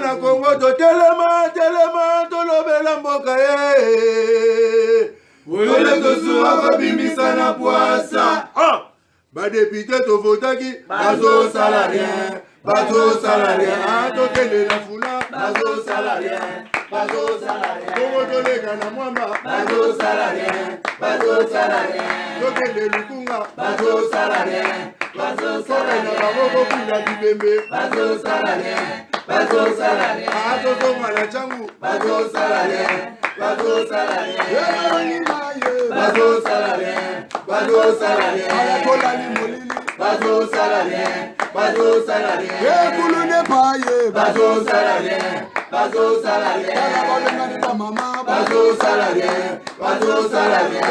na Congo to telema to lobela mboka Ole to suwa ko bimisa na poasa. Ba député to votaki bazo salarien. Bazo salarien, to tele la funa, bazo salarien, bazo salarien. Congo to lega na mwamba, bazo salarien, to tele lukunga, bazo salarien, na baboko pila dibembe, bazo salarien, to tonga na changu, bazo salarien, ala molili, bazo salarien. Bazo salarien, Koulou ne paye, bazo salarien, mama, bazo salarien, bazo salarien.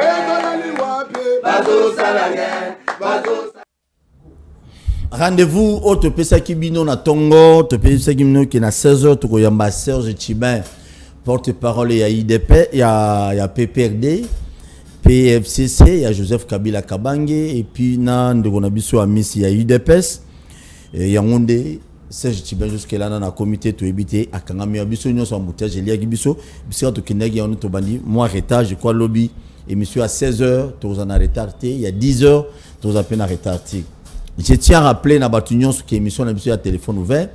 Rendez-vous au Topesa Kibino na Tongo, Topesa Kibino qui na 16h, to koyamba Serge Chibin, porte-parole ya IDP, ya PPRD. PFCC, il y a Joseph Kabila Kabange, et puis on a biso à Miss, il y a UDPS, il y a Monde, Serge Chibin jusqu'à là, dans le comité, tout éviter, à Kangami, biso, nous sommes en bouteille, j'ai lié biso, biso, tout Kinegi, on est au bandi, moi, retard, je crois, lobby, émission à 16h, tous en retardé, il y a 10h, tous à peine retardé. Je tiens à rappeler, na batunion, ce qui est émission, on a biso à téléphone ouvert,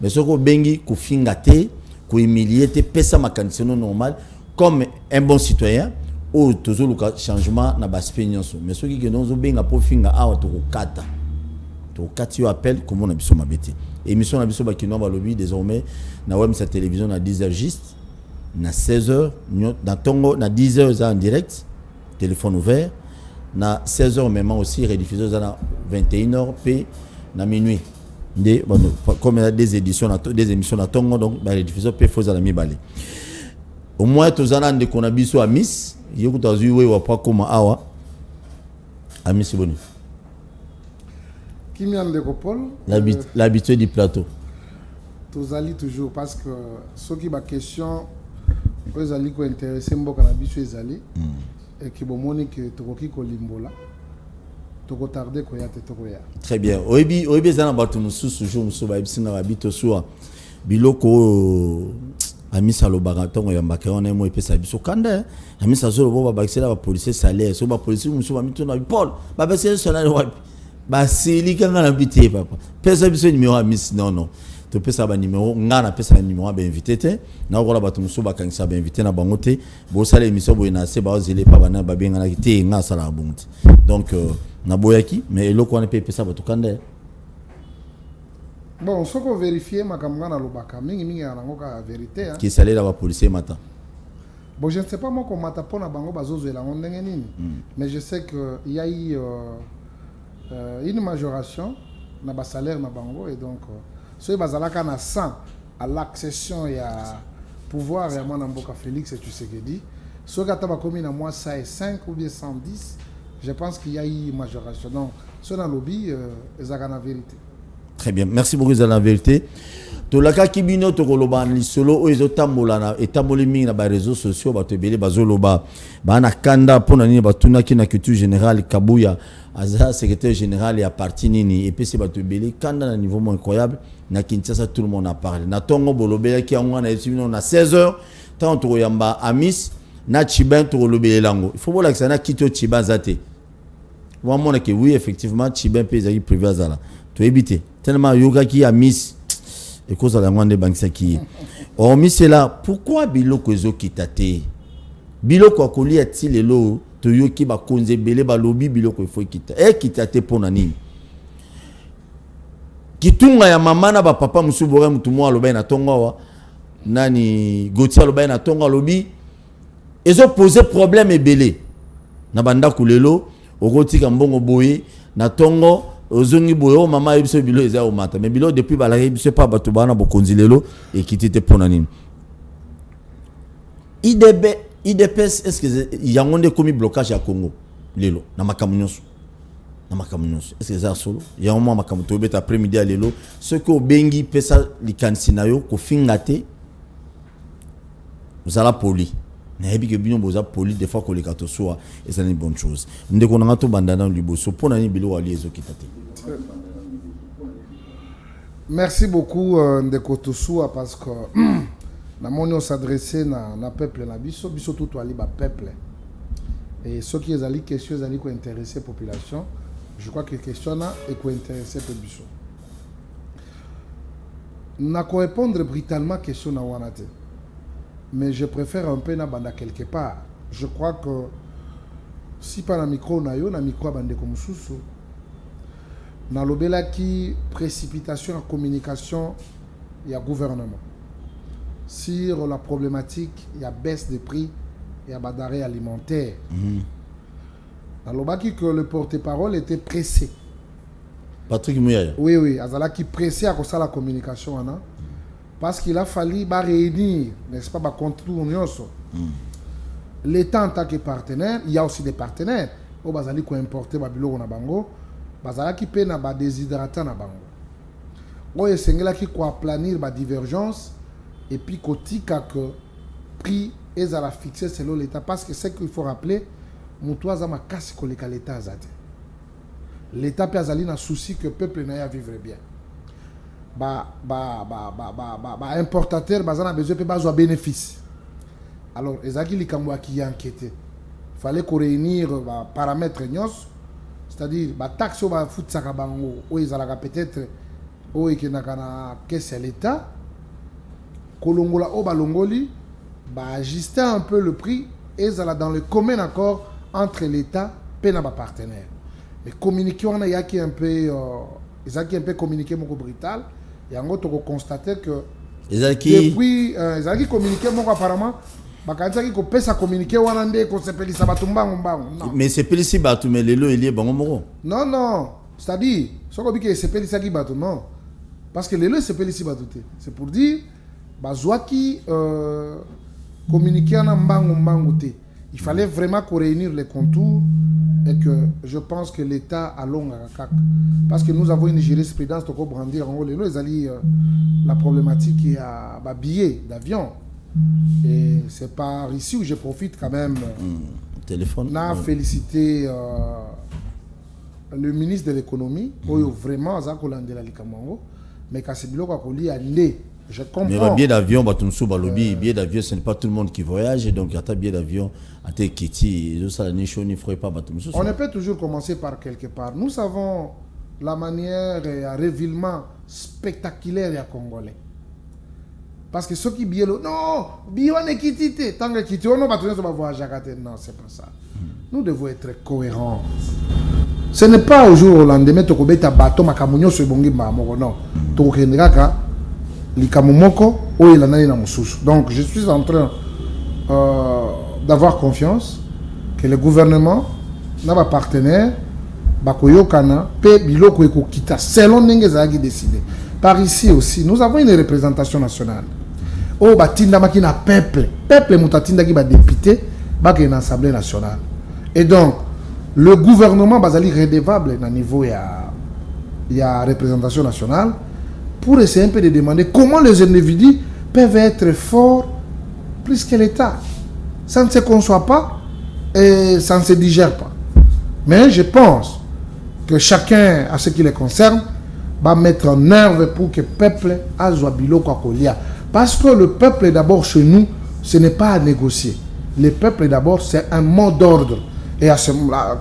mais ce qu'on bengi, qu'on fingate, qu'on humilie, pesa ma condition normale, comme un bon citoyen, ou toujours le changement na baspé nyonso mais ceux qui nous benga pour finga awa to kata yo appelle comment on a biso mabeti émission na biso ba kino ba lobby désormais na web sa télévision na 10h juste na 16h dans Tongo na 10h en direct téléphone ouvert na 16h même aussi rediffusé na 21h p na minuit des bon comme des éditions des émissions na Tongo donc ba rediffusé p faut za mi balé au moins tous en de qu'on a biso à Miss Yoko tazu we wa pas comme awa ami Siboni qui m'y ande Paul l'habitué du plateau tous allez toujours parce que ceux qui ba question eux allez ko intéresser mboka na biso ezali et qui bomoni que tokoki ko limbola toko tarder ko ya te toko ya très bien oyebi zana batu mususu jour musu ba bisinga babito suwa biloko Amisa lo baratongo ya mbaka on emo epesa biso kanda Amisa zo lo ba bakisela ba policier salaire so ba policier muso ba mituna Paul ba bakisela salaire wapi ba sili kanga na bité papa pesa biso numéro Amis non to pesa ba numéro ngana pesa ba numéro ba invité te na ko la ba muso ba kangisa ba invité na bango te bo sala émission bo ina se ba zele pa bana ba benga na kité nga sala bunti donc na boyaki mais eloko on peut pesa ba to kanda. Bon, ce qu'on vérifie, ma camarade Lobaka, mingi a la vérité. Qui s'allait là, policier matin. Bon, je ne sais pas moi comment m'a pour na bango bazozo et la mais je sais que il y a eu une majoration na ba salaire na bango et donc ce bazalaka na 100 à l'accession et à pouvoir vraiment na mboka Félix et tu sais que dit. Ce que tu as commis na moi ça est 5 ou bien 110, je pense qu'il y a eu majoration. Donc, ce dans lobby ezaka na vérité. Très bien, merci beaucoup de la vérité. To la kibino to koloba ni solo o ezotambola na etamboli mingi na ba réseaux sociaux ba tebele bazoloba ba na kanda pona nini batuna ki na culture générale Kabuya aza secrétaire général ya parti nini et puis c'est ba tebele kanda na niveau incroyable na Kinshasa tout le monde a parlé na Tongo bolobela ki ngwa na etibino na 16h tant to yamba Amis na Chibin to lobela lango il faut voir que ça na kito Chiba zate wa mona que oui effectivement Chibin peut y privé azala to éviter tellement yoga qui a Miss et cause à la moindre banque qui or Miss est là pourquoi biloko ezo kitate biloko akoli ati lelo to yoki ba konze belé ba lobby biloko faut kita e kitate pona nini kitunga ya mama na ba papa musubore mutu mo aloba na tongo wa nani Gauthier aloba na tongo lobby ezo poser problème ebelé na banda kulelo okotika mbongo boye na tongo ozongi boyo mama ebiso bilo eza o mata mais bilo depuis bala ebiso pa bato bana bokonzi lelo et kitite pona nini IDPS est-ce que yangonde komi blocage à Congo lelo na makamunyoso est-ce que ça solo ya mo makamuto beta après-midi à lelo ce que obengi pesa likanisi nayo ko fingate vous allez poli na ebi ke bino boza poli des fois ko le kato soa et ça n'est une bonne chose ndeko na to bandana liboso pona ni bilo wali ezo kitate Merci beaucoup Ndeko Toussoua parce que on s'adressait na peuple na biso tout ali ba peuple et ceux qui ont question qui intéresser population je crois que question là et qui intéresser peu biso na ko répondre brutalement question na wanate mais je préfère un peu na banda quelque part je crois que si pas na micro na yo na micro bande comme mususu na lobela qui précipitation en communication il y a gouvernement sur la problématique il y a baisse des prix il y a d'arrêt alimentaire na lobaki que le porte-parole était pressé Patrick Mouyaya oui azala qui pressé à cause de la communication parce qu'il a fallu réunir n'est-ce pas contour nyonso l'État en tant que partenaire il y a aussi des partenaires au bazali ko importer babilo na bango bazala qui pe na ba déshydratant na bango oye sengela qui ko planir ba divergence et puis kotika que prix est à la fixer selon l'État parce que c'est qu'il faut rappeler mutoaza makasi koleka l'État azate l'État pe azali na souci que peuple na ya vivre bien importateur bazana besoin pe bazwa bénéfice alors ezaki likambo qui inquiété fallait qu'on réunir paramètres nyos c'est-à-dire taxe au foot sakabango ou ezalaka peut-être ou ekenaka na caisse à l'État kolongola o balongoli ajuster un peu le prix et ezala dans le commun accord entre l'État et na partenaire mais communiquer on a yaki un peu ezaki un peu communiqué moko brutal et en gros to constater que ezaki depuis ezaki communiqué moko apparemment bakanzaki ko pesa communiquer wana nde ko sepelisa batumbango mbango mais sepelisi batu mais lelo elie bango moko non c'est-à-dire soko biki sepelisa ki batu non parce que lelo sepelisi batu te c'est pour dire bazwaki communiquer na mbango te il fallait vraiment qu'on réunir les contours et que je pense que l'État a long à parce que nous avons une jurisprudence de brandir en lelo ezali la problématique il y a billets d'avion. Et c'est par ici où je profite quand même téléphone féliciter le ministre de l'économie vraiment azakolande la likamango mais kasibilo kwa kolia ndé je comprends mais billet d'avion batumsu balobi billet d'avion ce n'est pas tout le monde qui voyage et donc il y a ta billet d'avion à te kiti ça la nicho ni ferait pas batumsu on ne peut toujours commencer par quelque part nous savons la manière à révilement spectaculaire ya congolais. Parce que ceux qui billet non, billet on est quitté. Tant que quitté, on va voyager. Non, c'est pas ça. Nous devons être cohérents. Ce n'est pas au jour au lendemain que tu as bateau makamunyo sur bongi mamoko non. Tu as likamumoko ou il en a une moussouche. Donc je suis en train d'avoir confiance que le gouvernement n'a pas partenaire bakoyo kana pe biloko eko kita selon n'engeza qui décider. Par ici aussi, nous avons une représentation nationale. Oh, batinda makina peuple mutatinda qui va député, baki une assemblée nationale. Et donc, le gouvernement bazali redevable à niveau il y a représentation nationale pour essayer un peu de demander comment les individus peuvent être forts plus que l'État. Ça ne se conçoit pas et ça ne se digère pas. Mais je pense que chacun, à ce qui les concerne, va mettre en œuvre pour que le peuple a Zouabilo Kwakolia. Parce que le peuple d'abord chez nous, ce n'est pas à négocier. Le peuple d'abord, c'est un mot d'ordre. Et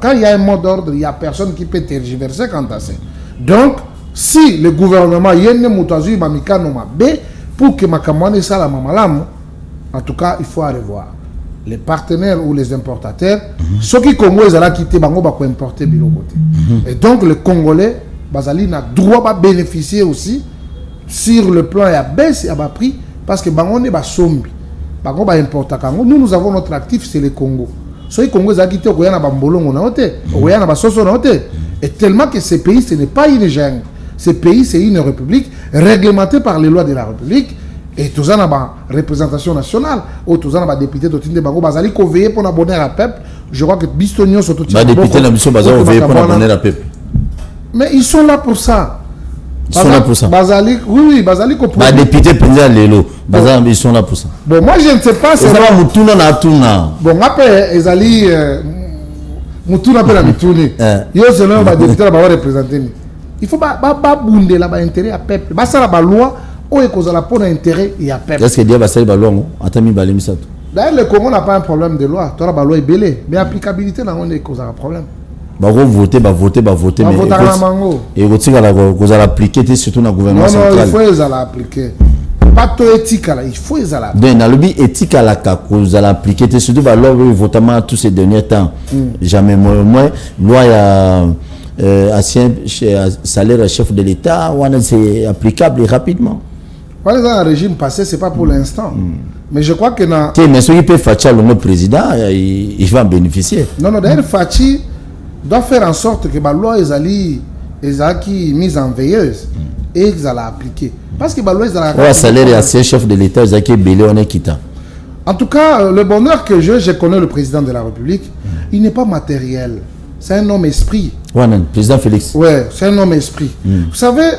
quand il y a un mot d'ordre, il n'y a personne qui peut tergiverser quant à ça. Donc, si le gouvernement yenne mutazu bamika no mabe pour que makamane sala mamalamu, en tout cas, il faut aller voir les partenaires ou les importateurs. Ceux qui Congo ils quitté bango ba ko importer bilo côté. Et donc le Congolais bazali na droit de bénéficier aussi sur le plan ya baisse ya ba prix parce que bango ne ba sombi bango ba importa kango nous avons notre actif c'est le Congo so les Congo za quitté ko yana ba mbolongo na hote ko yana ba soso na hote et tellement que ce pays ce n'est pas une jungle ce pays c'est une république réglementée par les lois de la république et tous en a représentation nationale ou tous en a député de Tinde bango bazali ko veiller pour la bonheur à peuple je crois que bistonio surtout député na mission bazali veiller pour la bonheur à peuple. Mais ils sont là pour ça. Ils sont là pour ça. Bazali, oui, Bazali comprend. Les députés Penza Lelo, ils sont là pour ça. Bon, moi je ne sais pas. C'est ça, Moutuna na Tuna. Bon, après, Ezali, Moutuna peut la Mitouni. Yo, c'est là, député va représenter. Il faut pas bounder là intérêt à peuple. Bah ça la loi ou est cause la pour intérêt et à peuple. Est-ce que dia va ça la loi attends mi balé misato. D'ailleurs le Congo n'a pas un problème de loi. Toi la loi est belée, mais applicabilité là on est cause un problème. Bah voter mais et voter la cause à l'appliquer surtout dans gouvernement central. Non, il faut les appliquer. Pas tout éthique là, il faut les appliquer. Donc dans le but éthique à la cause à l'appliquer surtout bah loi votamment tous ces derniers temps. Jamais moins loi ancien salaire chef de l'État c'est applicable rapidement. Voilà, dans le régime passé, c'est pas pour l'instant. Mais je crois que dans... Mais ceux qui peuvent faire le président, il va en bénéficier. Non, d'ailleurs, Fachi doit faire en sorte que la loi est mise en veilleuse et qu'ils allaient appliquer. Parce que la loi est... Le salaire ancien chef de l'État, ils ont belé, on est quittant. En tout cas, le bonheur que je connais le président de la République, il n'est pas matériel. C'est un homme esprit. Ouais, non, président Félix. Ouais, c'est un homme esprit. Vous savez,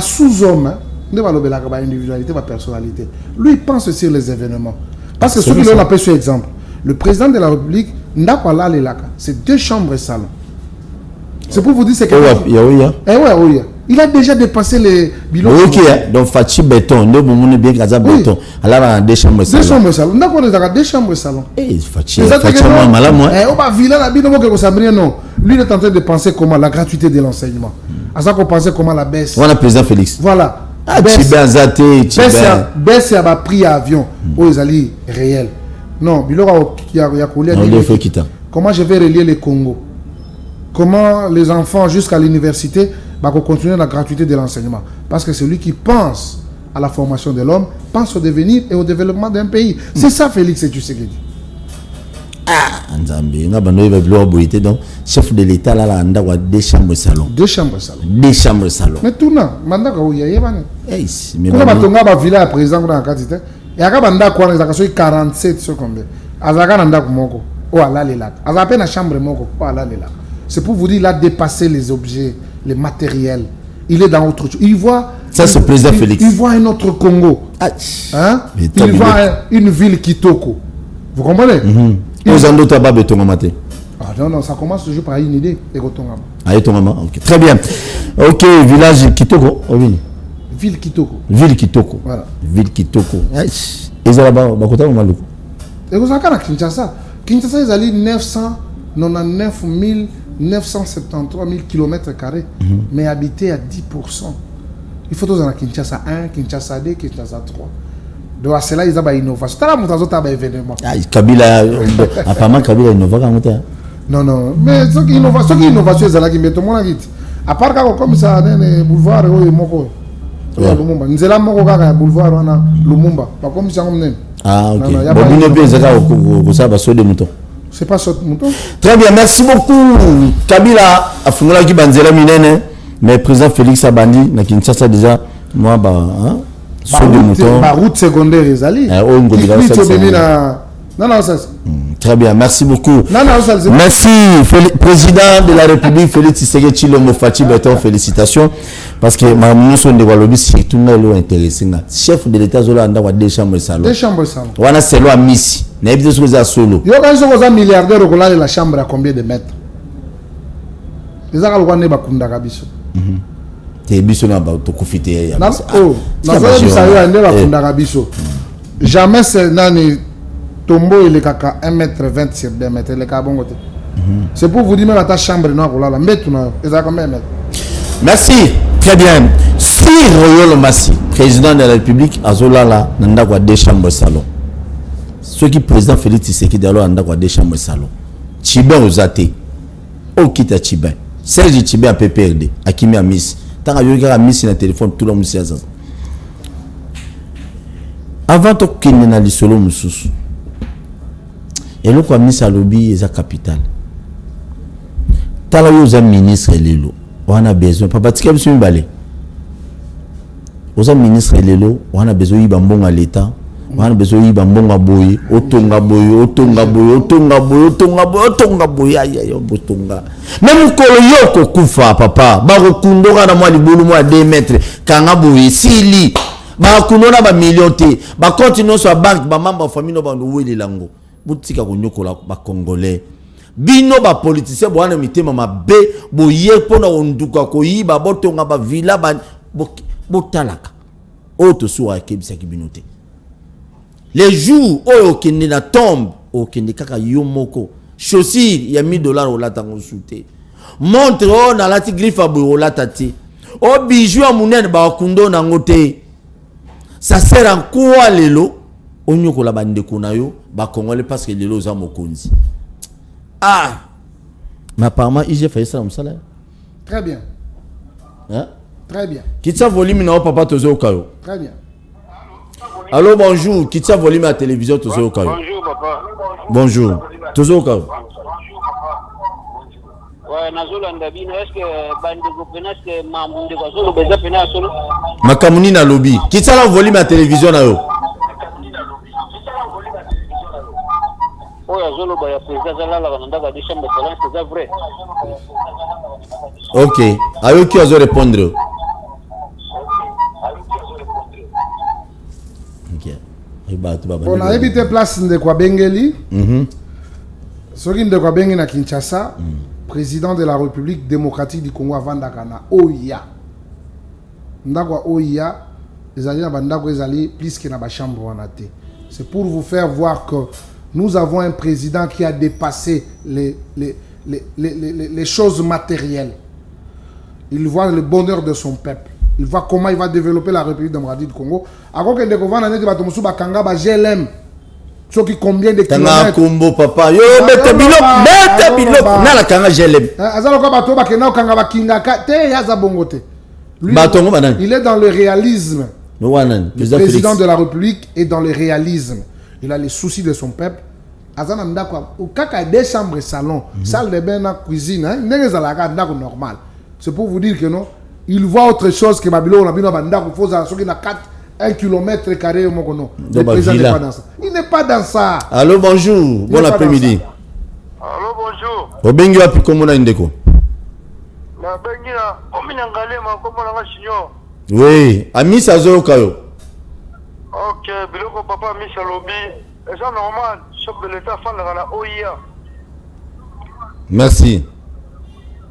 sous-homme, individualité, personnalité. Lui, il pense sur les événements. Parce que ce que l'on appelle sur exemple, le président de la République n'a pas là les lacs. C'est 2 chambres et salon. C'est pour vous dire c'est que. Il a déjà dépassé les bilans. Ok, donc Fachi béton, nous on bien Gaza béton. Alors 2 chambres et salon. 2 chambres et salon. D'accord, on a 2 chambres et salon. Eh, Fachi malade moi. On va villa la bino que ça non. Lui il est en train de penser comment la gratuité de l'enseignement. À ça qu'on pensait comment la baisse. Voilà président Félix. Voilà. Ah, baisse à prix à avion aux alliés réels. Non, Bilora qui a coulé. Comment je vais relier le Congo? Comment les enfants jusqu'à l'université vont continuer la gratuité de l'enseignement? Parce que celui qui pense à la formation de l'homme pense au devenir et au développement d'un pays. C'est ça, Félix et Tshisekedi. Ah, Nzambi, on a besoin donc chef de l'État là, on a 2 chambres salon. 2 chambres salon. 2 chambres salon. Mais tout non, mandaka où y a yébane. Eh, mais on a batonga ba villa président dans la quantité. Et aka banda quoi les akaso 47 sur combien. Azaka nanda kumoko. Oh ala les là. Azaka na chambre moko. Oh ala les là. C'est pour vous dire il a dépassé les objets, les matériels. Il est dans autre chose. Il voit ça c'est président Félix. Il voit un autre Congo. Hein? Il voit une ville Kitoko. Vous comprenez? Aux endroits pas béton matin. Ah non, ça commence toujours par une idée. Ok, très bien. Ok, village Kitoko. Ville Kitoko. Ville Kitoko. Voilà. Ville Kitoko. Et ça là-bas, bakota maluku. Et vous savez Kinshasa. Kinshasa ils allaient 999 973 000 km², mais habité à 10%. Il faut tous en Kinshasa 1, Kinshasa 2, Kinshasa 3. Donc à cela ils ont une innovation. Tu as un événement. Kabila, apparemment Kabila innove quand même. Non, mais ce qui est innovation c'est là qui met tout le monde en vite. À part comme ça, le boulevard est moko. Lumumba. Nous allons moko kaka boulevard wana Lumumba. Pas comme ça on est. Ah ok. Bon nous bien ça ça va sauter mouton. C'est pas sauter mouton. Très bien, merci beaucoup. Kabila a fungula ki banzela minene, mais président Félix Abandi na Kinshasa déjà moi sur des moutons. La route secondaire est allée. Non, ça. Très bien, merci beaucoup. Merci, président de la République, Félix Tshisekedi Tshilombo Fachi Beton, félicitations. Parce que nous sommes des Wallobis, c'est tout le monde intéressé. Chef de l'État, Zola, on a 2 chambres salon. 2 chambres salon. On a selo à Missi. On a des choses à solo. Il y a un milliardaire qui a la chambre à combien de mètres? Les Arabes ont pas de Kundagabiso. C'est biso na ba to kufite ya. Jamais c'est nani tombeau il est kaka 1m20 sur 2 mètres le kabongote. C'est pour vous dire même ta chambre non là là metu na eza combien mètres. Merci, très bien. Si Royol Massi, président de la République azola là nanda kwa 2 chambres salon. Ceux qui président Félix Tshisekedi alors nanda kwa 2 chambres salon. Tshibin ozate. O kita Tshibin. Serge Tshibin à PPRD, Akimi Amis. Tant que tu as mis sur le téléphone, tout le monde sait ça. Avant de tu aies mis sur le sous, et là, tu as mis sur le lobby et sa capitale. Tu as eu un ministre Lelo. On a besoin. Papa, tu as besoin de balai. Aux ministres Lelo, on a besoin de bon à l'État. On a besoin de bon à boy. Otonga boy, otonga boy, otonga boy, otonga boy, otonga boy. Aïe aïe, otonga. Même quand le yoko kufa papa, barokundo kana mwa libulu mwa 2 mètres, kanga boy sili. Barokundo na ba million te. Ba continue sur banque, ba membre famille no ba no wele lango. Butika ko nyokola ba congolais. bino ba politicien bwana mitema mabe boye pona onduka ko yiba botonga ba villa ba botalaka auto soa kebisa kibinote les jours oyo kende na tombe o kende kaka yo moko chaussure ya $1000 o lata ngosuté montre o na lati griffe o lata ti o bijou ya munene ba kundo na ngote ça sert en quoi lelo onyo ko la bande ko na yo ba congolais parce que lelo za mokonzi ah mais apparemment il fait ça comme ça là très bien hein très bien kitsa volume na papa tozo kayo très bien. Allô, bonjour. Qui t'a volé ma télévision, Tozo Okayo? Bonjour, papa. Bonjour. Tozo Okayo. Ouais, Nazolanda Bino, est-ce que Bandego Penas, que Mamoun de Bazolo, Beza Penas, solo? Makamuni na lobby. Qui t'a volé ma télévision, na yo? Oh, Yazolo, Baya Pesa, Zala, la Nanda, des chambres de talent, c'est vrai. Ok. Ayo qui a répondre? On a évité place de Kwabengeli. Soki de Kwabengi na Kinshasa, président de la République démocratique du Congo avant Dakana, OIA. Ndakwa OIA, les alliés Bandako ezali plus que na ba chambre wanate. C'est pour vous faire voir que nous avons un président qui a dépassé les choses matérielles. Il voit le bonheur de son peuple. Il voit comment il va développer la République démocratique du Congo. Alors que les gens Bakanga GLM, ceux qui combien de kilomètres. Combo papa. Yo, bete bilo. Na la kanga GLM. Il est dans le réalisme. Le président de la République est dans le réalisme. Il a les soucis de son peuple. Azana ndakwa ukaka des chambres salon, salle de bain, cuisine, hein, normal. C'est pour vous dire que non, il voit autre chose que Babylone, un kilomètre carré. Le président n'est pas dans ça. Il n'est pas dans ça. Allô, bonjour. Bon après-midi. Allô, bonjour. Obengi wapi komo na ndeko? Na bengi na komina ngalema komona nga shinyo. Oui, ami Sazo Okayo. Ok, biloko papa Michel Lobi. C'est normal, chef de l'État fan na OIA. Merci.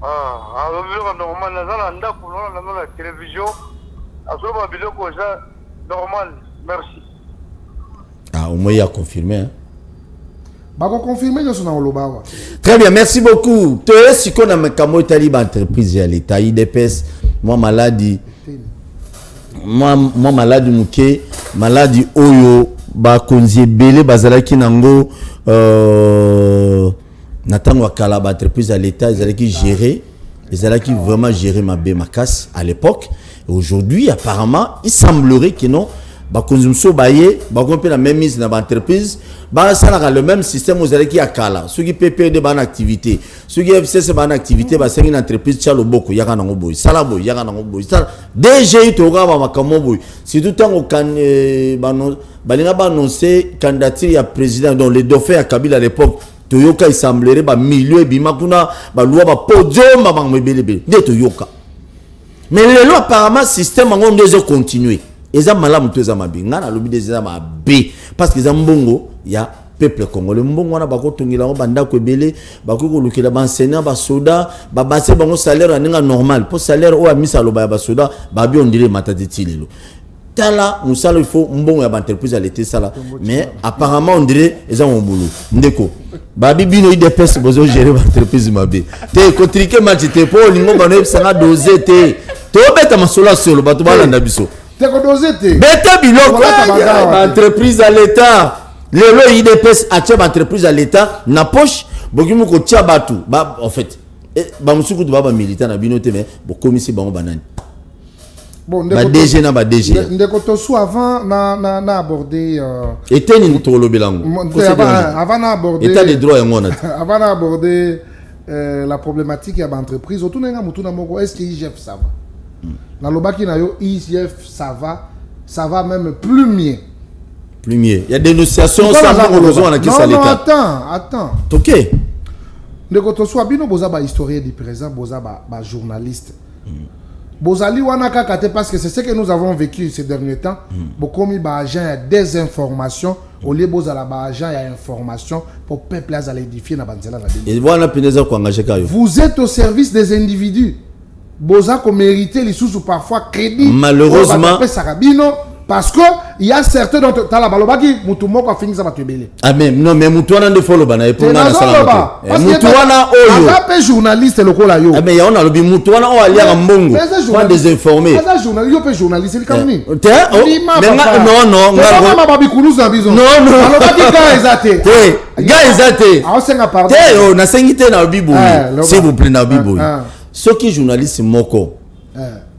Alors biloko normal na ndako na la télévision. Azoba biloko ça normal. Merci. Ah, au moins il a confirmé hein. Très bien, merci beaucoup. Tu es si qu'on a un camo talib entreprise à l'État, IDPS, moi maladie, moi maladie mouké, maladie oyo, ba konzie belé bazalaki nango, natango akala ba entreprise à l'État, ils allaient qui gérer, ils allaient qui vraiment gérer ma casse à l'époque. Aujourd'hui, apparemment, il semblerait que non. Bakonzumso baye bakompe la même mise dans l'entreprise ça le même système aux allez qui a kala ceux qui PPD ban activité ceux qui FCC ban activité ba c'est une entreprise chalo boko yaka nango boy sala boy yaka nango boy sala DG to ga ba makamo boy si tout temps kan balinga ba annoncer candidature ya président dans les dauphins à Kabila à l'époque Toyoka il semblerait ba milieu bima kuna ba loi ba podium ba mbelebe de Toyoka mais le loi apparemment système en on continuer. Ils ont malamu tous les mabi. Ngana lobi des mabi parce qu'ils ont bongo ya peuple congolais. Mbongo na bako tungila ngo banda ko belé bako ko lukela ba enseignant ba soda ba basse bango salaire aninga normal pour salaire o amisa lo ba soda ba bi on dirait matati lelo. Tala musalo il faut mbongo ya ba entreprise à l'été ça là mais apparemment on dirait ils ont un boulot. Ndeko ba bibino IDPS bozo gérer ba entreprise mabi. Te kotrike match te po lingo ba no sanga doser te. To beta masola solo ba to ba na biso. Beta biloko entreprise à l'état le lo IDPS a tchaba entreprise à l'état na poche bokimu ko tchaba tout ba en fait ba musuku ba militant na binote mais bo komisi bango banani bon ba DG na ba DG ndeko to sou avant na aborder était ni to lo belango avant na aborder état de droit ngona avant na aborder la problématique ya ba entreprise otunenga mutuna moko est-ce que IGF ça va dans le baki na yo IGF ça va même plus mieux. Plus mieux. Il y a des négociations sans besoin à qui ça l'état. Attends. OK. Ndeko to soit bino boza ba historien du présent boza ba journaliste. Bozali wana kaka te parce que c'est ce que nous avons vécu ces derniers temps. Bokomi ba agent ya désinformation au lieu de agent et information pour peuple à l'édifier dans banzela. Et voilà Pineza ko engagé kayo. Vous êtes au service des individus. Boza ko mériter les sous ou parfois crédit. Malheureusement parce que il y a certains dont la balobaki mutumoko a fini ça va te belé. Ah mais non mais mutuana de follow bana et pour na sala. Mutuana oyo. Pas journaliste lokola yo. Ah mais on a le mutuana o ali à mbongo. Pas désinformé. Pas journaliste, yo pe journaliste le kamuni. Non non. Non babi kuluza bizo. Non non. Balobaki ga ezate. Ga ezate. Ah on senga pardon. On a sengité na bibo. S'il vous plaît na bibo. Ceux qui journalistes moko.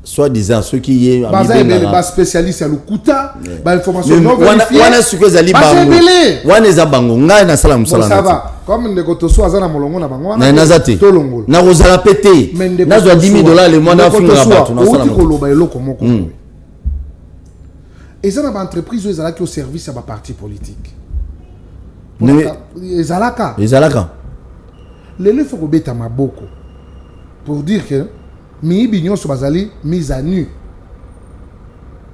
Soit disant ceux qui y est les spécialistes à l'Ukuta, l'information non vérifiée. Wana suko zali bango. Wana za bango ngai na sala musala. Ça va. Comme ndeko so azana molongo na bango wana. Na nazati. Na rozala pété. Na zo $10,000 le mois na funga batu na sala. Ko loba eloko moko. Et ça na entreprise ezala qui au service à ba parti politique. Ezalaka. Lele faut ko beta maboko. Pour dire que miibi nyonso bazali mise à nu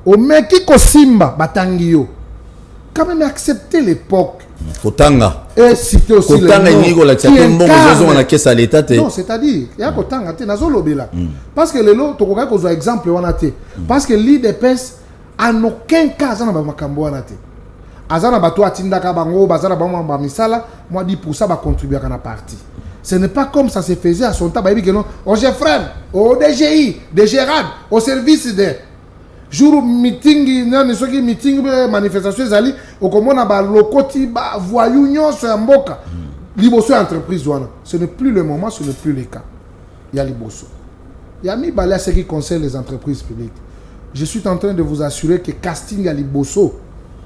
au mec qui kosimba batangio quand même accepter l'époque kotanga et citer aussi kotanga niko la tchate mbongo zozo na kesa l'état te non c'est-à-dire il y a kotanga te nazo lobela parce que lelo tokoka ko zo exemple wana te parce que l'IDPS en aucun cas azana ba makambo wana te azana bato atindaka bango bazana ba misala moi 10% ba contribuer à na parti. Ce n'est pas comme ça se faisait à son temps. Que non, au GFREM, au DGI, DGRAD, au service de jour meeting, meeting, manifestation, au comment on a le quotidien, voyou, nyonso, mboka. Liboso entreprise, ce n'est plus le moment, ce n'est plus le cas. Il y a Liboso. Il y a mis balai à ce qui concerne les entreprises publiques. Je suis en train de vous assurer que casting à Liboso,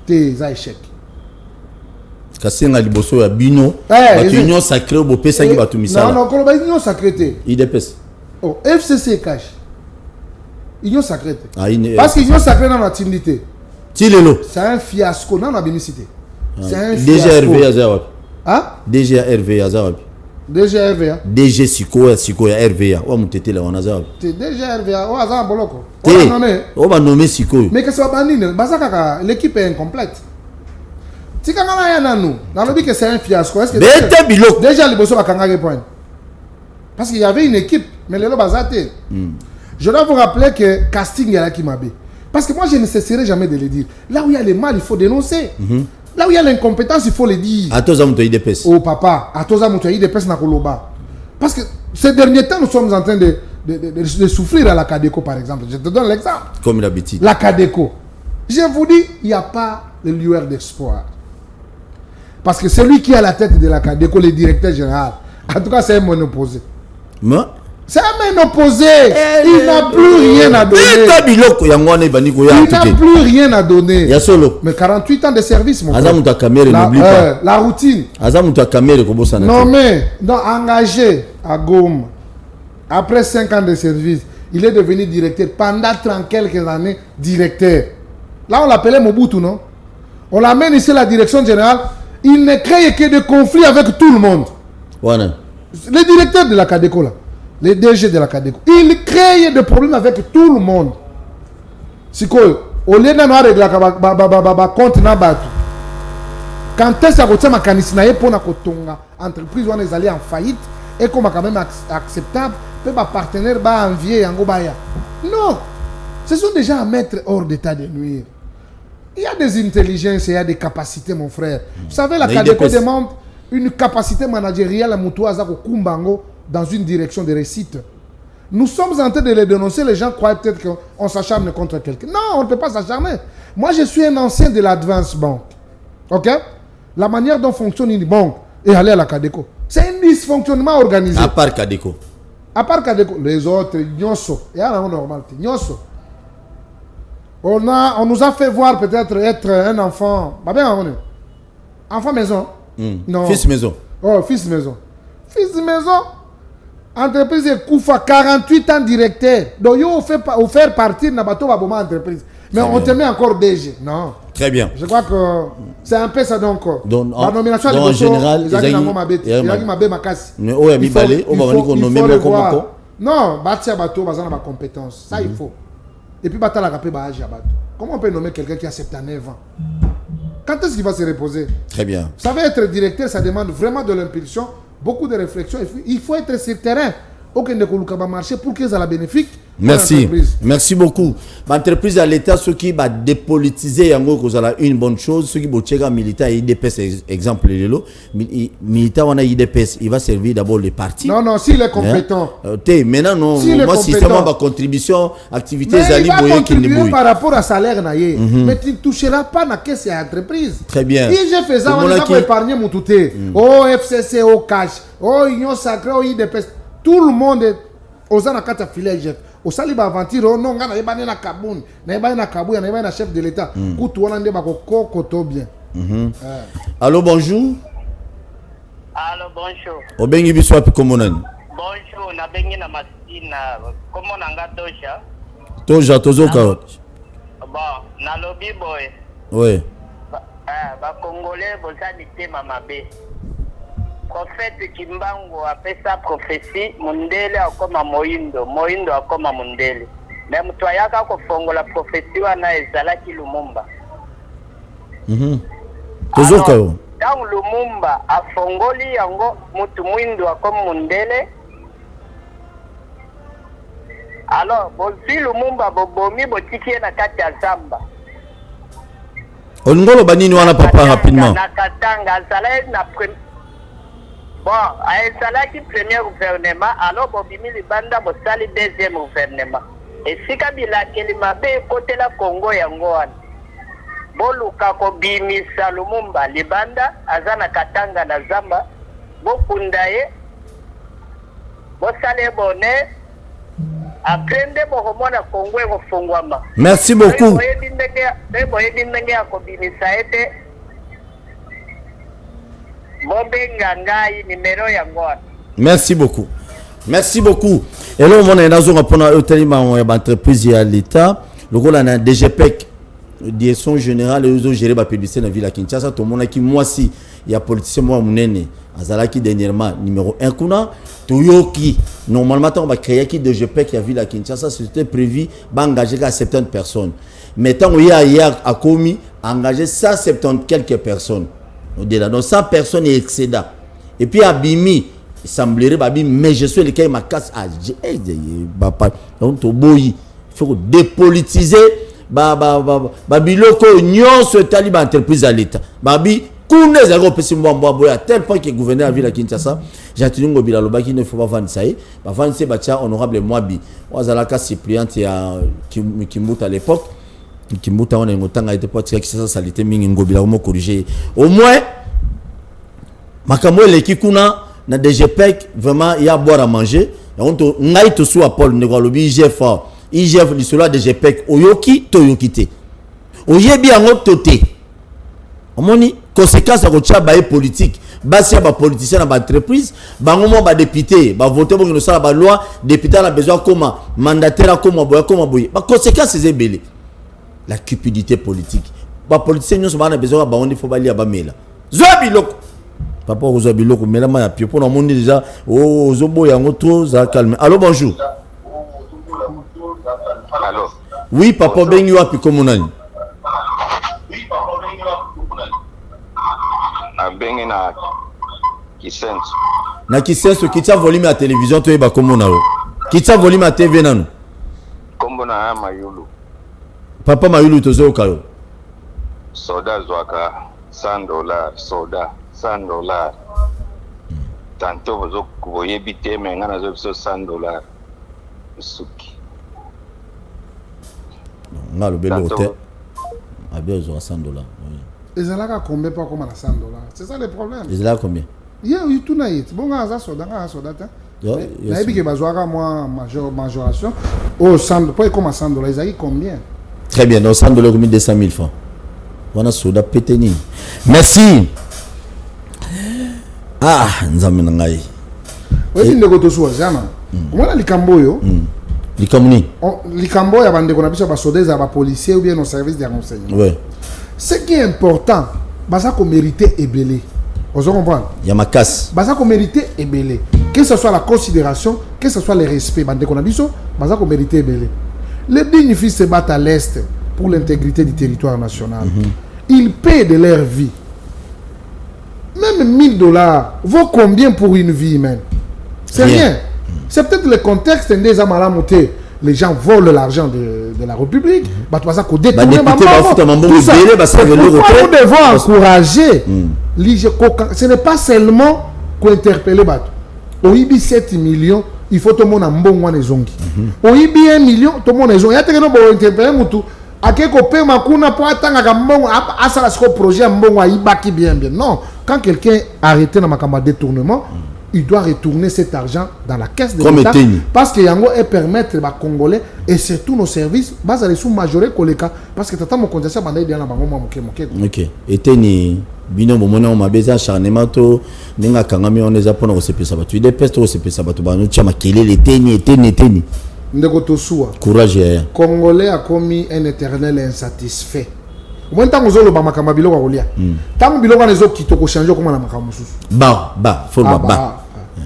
c'est un échec. Kasenga liboso ya bino union sacrée bo pesa ngi batu misala non ko ba union sacrée IDPS oh FCC cash union sacrée parce que union sacrée dans la timidité tilelo c'est un fiasco dans la bénicité c'est un fiasco DGRV Azawap DGRV Azawap DGRV DG siko ya RVA wa mutete la wana Azawap DGRV o Azawap boloko on va nommer siko mais que ça va banine basaka l'équipe est incomplète. Si quand on a un nous, on a dit que c'est un fiasco. Est-ce que déjà les bossos à Kangare point? Parce qu'il y avait une équipe, mais les lobazaté. Je dois vous rappeler que casting est là qui m'a bé. Parce que moi je ne cesserai jamais de le dire. Là où il y a le mal, il faut dénoncer. Là où il y a l'incompétence, il faut le dire. À tous amoutouï IDPS. Oh papa, à tous amoutouï IDPS na koloba. Parce que ces derniers temps, nous sommes en train de souffrir à la Cadeco par exemple. Je te donne l'exemple. Comme d'habitude. La Cadeco. Je vous dis, il n'y a pas de lueur d'espoir. Parce que celui qui est à la tête de la Cadeco, le directeur général, en tout cas, c'est un monoposé. C'est un monoposé. Il n'a plus rien à donner. Il n'a plus rien à donner. Mais 48 ans de service, mon frère. La routine. Non, mais engagé à Goma, après 5 ans de service, il est devenu directeur. Pendant 30 quelques années, directeur. Là, on l'appelait Mobutu, non? On l'amène ici à la direction générale. Il ne crée que des conflits avec tout le monde. Voilà. Le directeur de la Cadeco, là, le DG de la Cadeco, il crée des problèmes avec tout le monde. C'est quoi? Au lieu de régler le compte, quand est-ce que ma canisinaye pour la entreprise, on est allé en faillite et comme quand même acceptable, peut ma partenaire va envier en Gobaya. Non, ce sont des gens à mettre hors d'état de nuire. Il y a des intelligences et il y a des capacités, mon frère. Vous savez, la Cadeco demande une capacité managériale à Moutouaza Kumbango dans une direction de réussite. Nous sommes en train de les dénoncer. Les gens croient peut-être qu'on s'acharne contre quelqu'un. Non, on ne peut pas s'acharner. Moi, je suis un ancien de l'Advance Bank. Ok? La manière dont fonctionne une banque et aller à la Cadeco, c'est un dysfonctionnement organisé. À part Cadeco. À part Cadeco. Les autres, Nyoso. Il y a la normalité. Nyoso. On nous a fait voir peut-être être un enfant. Bah bien, on est. Enfant maison. Non. Fils maison. Oh, fils maison. Fils maison. Entreprise de Koufa, 48 ans directeur. Donc, il faut faire partir de la bateau à entreprise. Mais on te met encore DG. Non. Très bien. Je crois que c'est un peu ça donc. La nomination en général, il y a non, bâtir bateau, bazana ma compétence. Ça, il faut. Et puis, comment on peut nommer quelqu'un qui a 79 ans? Quand est-ce qu'il va se reposer? Très bien. Vous savez, être directeur, ça demande vraiment de l'impulsion, beaucoup de réflexion. Il faut être sur le terrain. Aucun ne peut marcher pour que ça soit bénéfique. Merci. Merci beaucoup. L'entreprise à l'État, ceux qui va dépolitiser, une bonne chose. Ceux qui vont checker militaire, IDPS, exemple, militaire, on a IDPS, il va servir d'abord les partis. Non, non, s'il est compétent. Maintenant, non, moi, système ma contribution, activité, mais il va contribuer par rapport à salaire, mais tu ne toucheras pas la caisse à l'entreprise. Très bien. Si je fais ça, on va épargner mon touté. Oh, FCC, oh, cash, oh, Union Sacrée, oh, IDPS. Tout le monde est aux anakata filet. Au saliba aventure, non, on a na Kaboun, na Kabou, na chef de l'État. Koutou, on a bien. Allô, bonjour. Allô, bonjour. Obengi biswa pi komonani. Bonjour, na bengi na masina. Comment nanga tosha? Toja, tozoka. Bon, na lobby boy. Oui. Ba Congolais, bozali tema mabe. Prophète Kimbangu apesa prophétie mundele akoma moindo akoma mundele mais mtu ayaka kofongola prophétie wana ezalaki Lumumba tozoka dans Lumumba afongoli yango mutu mwindo akoma mundele alors bozi Lumumba bobomi botikie na kati ya zamba oningolo banini wana papa rapidement na Katanga azalaki na bon, à qui premier gouvernement, alors Bobimi Libanda Bosali deuxième gouvernement. Et si Kabila Kelimabe côté la Congo Yangoan. Boluka Kobimi Salumumba Libanda, Azana Katanga na Zamba, Bokundaye, Bosale Bonnet, Aprende Bohomona Congo et Fongwama. Merci beaucoup. Merci beaucoup. Merci beaucoup. Et là, on a une entreprise à l'État. Le rôle de DGPEC, direction générale, et gérer la publicité dans la ville de Kinshasa. Tout le monde qui, moi, si il y a politicien, moi, mon aîné, Azalaki dernièrement, numéro 1, Kuna, Toyoki. Normalement, on va créer qui DGPEC qui a vu la Kinshasa, c'était prévu d'engager 70 personnes. Mais tant qu'il y a hier à Komi, engagé 170 quelques personnes. Donc 100 personnes est excédent. Et puis Abimi, il semblerait Abimi, mais je suis le cas ma casse à donc il faut dépolitiser Babiloko union ce taliban entreprise à l'État. Babi Koune zéro petit moi à tel point que le gouverneur a vu la Kinshasa, j'ai tenu ngobila loba qui ne faut pas vendre ça y ba vendre c'est batia honorable Mwabi. Wazalaka Cyprien qui monte à l'époque. Qui mouta on est montant a été pas qui ça salité mingi ngobila au corriger au moins makambo leki kuna na DGPEC vraiment il y a boire à manger on to ngai to sou Paul ne lobi IGF li cela DGPEC oyoki toyokite oyebi yango toté omoni conséquence ko tcha bae politique basi ba politicien na ba entreprise bango mo ba député ba voter pour que nous ça ba loi député a besoin comme mandataire comme boye ba conséquence c'est belé la cupidité politique. Les politiciens nous avons besoin de faut bali abamela. Zobiloko. Papa Zobiloko mais là ma pied pour monde déjà oh zobo yango trop ça calme. Allô bonjour. Allô. Oui papa bengi wapi komunani. Oui papa bengi wapi komunani. Na bengi na Kisenso. Na Kisenso kitcha volume à télévision to eba komona o. Kitcha volume à TV nanu. Kombo na Mayulu. Papa Mayulu tozo kayo. Soda zwaka $100, soda $100. Tanto bozo kuboye biteme ngana zo biso $100. Suki. Ngalo belo hotel. Abia zo $100. Ils ont là combien pas comme $100. C'est ça le problème. Ils ont là combien? Yeah, il tout naït. Bon gaza soda na ebi ke bazwaka moi majoration au $100 pas comme $100 ils ont combien? Très bien, donc $100 comme 200 000 francs. On a soda péteni. Merci. Ah, nzambe nangai. Oui, ndeko to soa jana. Comment likambo yo? Likamuni. Likambo ya bande kona biso ba soda za ba policiers ou bien nos services de renseignement. Ouais. Ce qui est important, baza ko mériter ebelé. Vous comprenez? Il y a ma casse. Baza ko mériter ebelé. Que ce soit la considération, que ce soit le respect bande kona biso, baza ko mériter ebelé. Les dignes fils se battent à l'est pour l'intégrité du territoire national. ils paient de leur vie. Même $1000 vaut combien pour une vie humaine? C'est rien. C'est peut-être le contexte des Amalamoté. Les gens volent l'argent de la République. Pourquoi nous devons encourager. Ce n'est pas seulement qu'on interpelle. Au IBI 7 millions, il faut tout le monde en bon mois. Au IBI 1 million, tout le monde en bon. Il y a des gens qui interpellent. Non, quand quelqu'un est arrêté dans ma détournement, il doit retourner cet argent dans la caisse de l'État parce que Yango est permettre aux Congolais et surtout nos services basés sur majoré koleka parce que tata mon condensation bandai dans la bango moké. OK. Et teni bino momona on m'a besoin acharnement to ninga kangami on les apona au CPS batu des pestes au CPS batu banu chama kelele teni ndeko tosua courage ya Congolais a commis un éternel insatisfait. Moi tant que ba makamba biloko kolia tant biloko nezo kitoko changer comme na makamba mususu faut ba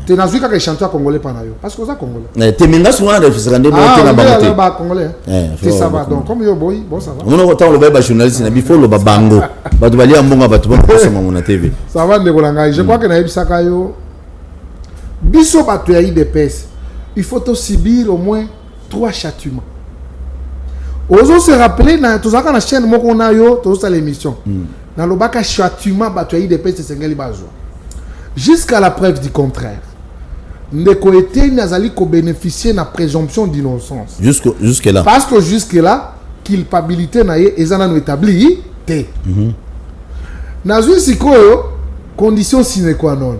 tu n'as vu qu'un chanteur congolais pas nayo parce que ça congolais tu m'as souvent référé dans na bangote ba congolais c'est ça va donc comme yo boy bon ça va on a tant le ba journaliste na bifo le ba bango ba bali ambonga ba tu bon na TV ça va ndeko langa je crois que na ebisaka yo biso ba tu yayi des pèses il faut te subir au moins 3 châtiments. Ozo se rappeler na tozaka na chaîne moko na yo toza l'émission na lobaka châtiment ba tu yayi des pèses sengeli bazo jusqu'à la preuve du contraire. Ndeko ete nazali ko bénéficier na présomption d'innocence. Jusque là. Parce que jusque là, culpabilité na ye ezana no établi te. Nazui sikoyo condition sine qua non.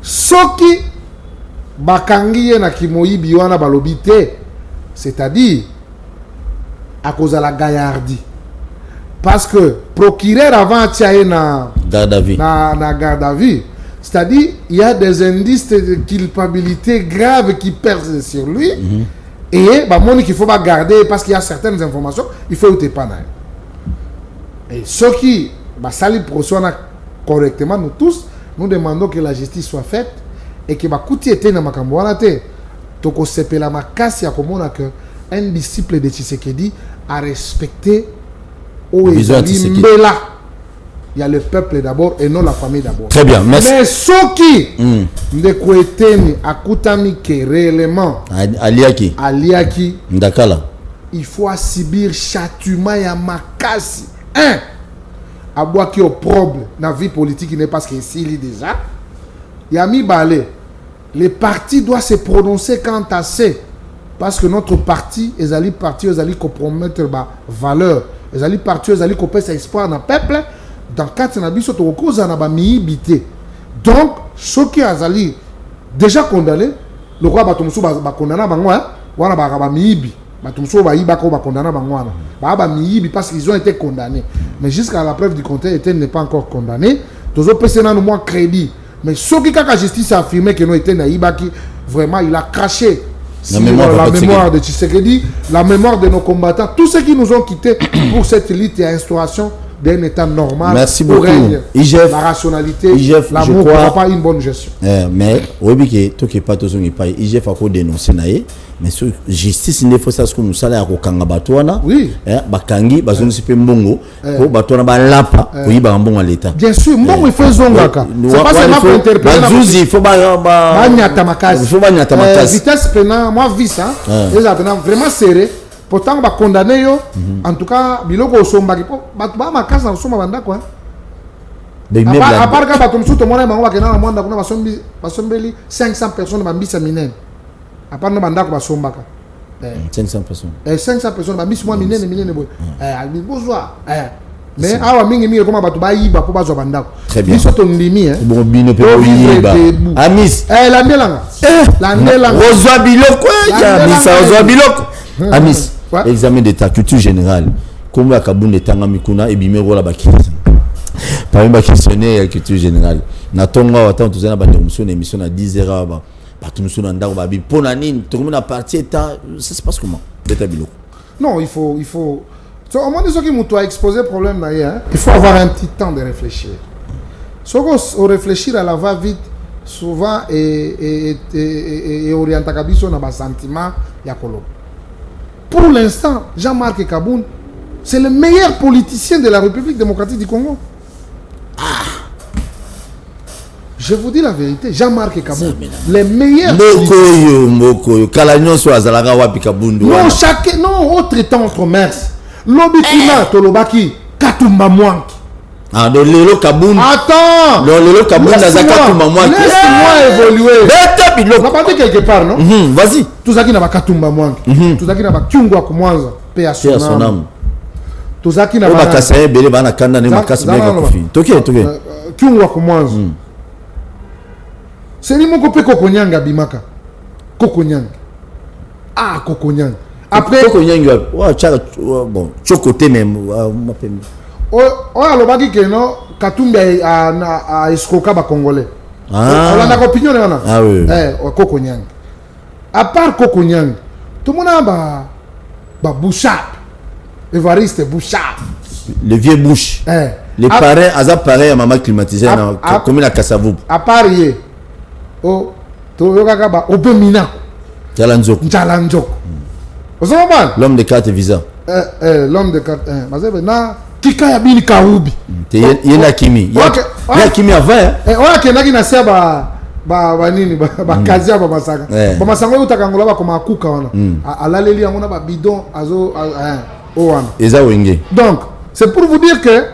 Soki bakangi ye na kimoyibi wana balobi te, c'est-à-dire à cause de la gaillardie. Parce que procureur avant tiaye na garde à vue. Na garde à vue. C'est-à-dire, il y a des indices de culpabilité graves qui percent sur lui. Et bah, qu'il faut pas garder parce qu'il y a certaines informations, il faut être pas. Et ceux qui sali procèdent correctement, nous tous, nous demandons que la justice soit faite et que Bakuti était dans ma camboanate. Toko sepela makasi ya komona que un disciple de Tshisekedi a respecté Mbela. Il y a le peuple d'abord et non la famille d'abord. Très bien, merci. Mais ceux qui ndeko eteni akutami que réellement aliaki ndakala il faut subir châtiment ya makasi. Un abwaki au problème na vie politique n'est pas ce qu'il est déjà. Yami balé les partis doivent se prononcer quant à c'est parce que notre parti ezali compromettre ba valeur ezali parti ezali kopesa espoir na peuple. Dans 4 nabiso to koza na ba miibité. Donc ceux qui azali déjà condamné le roi batomso ba condamna bango wana ba miibi batomso ba iba ko ba condamna bango wana ba miibi parce qu'ils ont été condamnés mais jusqu'à la preuve du contraire était n'est pas encore condamné tozo pese na no moins crédit mais ceux qui la justice a affirmé que non était na ibaki vraiment il a craché la mémoire de Tshisekedi, la mémoire de nos combattants, tous ceux qui nous ont quittés pour cette lutte et instauration d'un état normal. Merci beaucoup. La rationalité, l'amour, pas une bonne gestion. Mais, oui, tout qui pas tout pas. IGF a dénoncé naïe, mais sur justice il faut ça ce que nous allons à Kanga Batouana. Oui. Bakangi, bazon sipe mbongo, ko Batouana ba lapa, ko yiba mbongo à l'état. Bien sûr, mbongo il faut zongaka. C'est pas seulement pour interpréter. Bazouzi, il faut ba nyata makasi. Il faut ba nyata makasi. Vitesse pénal, moi vis hein. Les pénal vraiment serré. Pourtant on va condamner yo en tout cas biloko somba ki batu ba makasa somba banda quoi à part que batum suto mona bango bakena na mwanda kuna basombeli 500 personnes bambisa minene à part no banda ko basomba ka 500 personnes 500 personnes bambisa moi minene boy bozwa mais awa mingi comme batu ba yiba po bazwa banda ko biso to ndimi bon bino pe yiba amis la ndelanga ozwa biloko ya bisa ozwa biloko amis examen d'état culture générale comme la Kaboun de Tangamikuna et Bimero la Bakis parmi les questionnaires culture générale na tonga attend tous na émission à 10h ba tout nous na ndako ba bi ponanine tout le monde a parti état ça se passe comment d'état bilo non il faut au moins des gens qui m'ont exposé problème là il faut avoir un petit temps de réfléchir on réfléchir à la va vite souvent et orienter kabiso na ba sentiment ya kolo. Pour l'instant, Jean-Marc Kaboun C'est le meilleur politicien de la République démocratique du Congo. Je vous dis la vérité, Jean-Marc Kabund, les meilleurs. Mokoyo, Kalanyon sur Azalaga Wapi Kabundu. Non, chacun, non, autre temps, autre mers. Lobikuna, Tolobaki, Katumba Mwanki. Ah, donc Lelo Kabund. Attends! Non, Lelo Kabund, Katumba Mwanki. Laisse-moi évoluer. On va partir quelque part, non? Vas-y. Tout ça qui n'a pas Katumba Mwanki. Tout ça qui n'a pas Kyungwa Kumwanza. Paix à son âme. Tout ça qui n'a pas. Makassaye, Bele, Bana Kanda, Nemakas, Mega Kofi. Toké. Kyungwa Kumwanza. C'est lui mon copain Kokonyanga Bimaka. Kokonyanga. Ah, Kokonyanga. Après. Kokonyanga. Bon, Chocoté même. Oh, alobaki que non, Katumbi a escroqué les Congolais. Ah. On a une opinion là. Ah oui. Kokonyanga. À part Kokonyanga, tout le monde a Bouchard. Evariste Bouchard. Le vieux Bouche. Les parents, Azap pareil à maman climatisée comme la Kassavou. À part hier. Oh, Toyokaka Obemina. Jalanzok. L'homme de carte visa. L'homme de carte. Na Kika Yabini Kaoubi. Yena Kimi. Ya Kimi avant. Oya kenaki na sia ba nini ba kazia ba masaka. Ba masanga utakangola ba koma kuka wana. Alaleli yango na ba bidon azo wana. Eza wenge. Donc, c'est pour vous dire que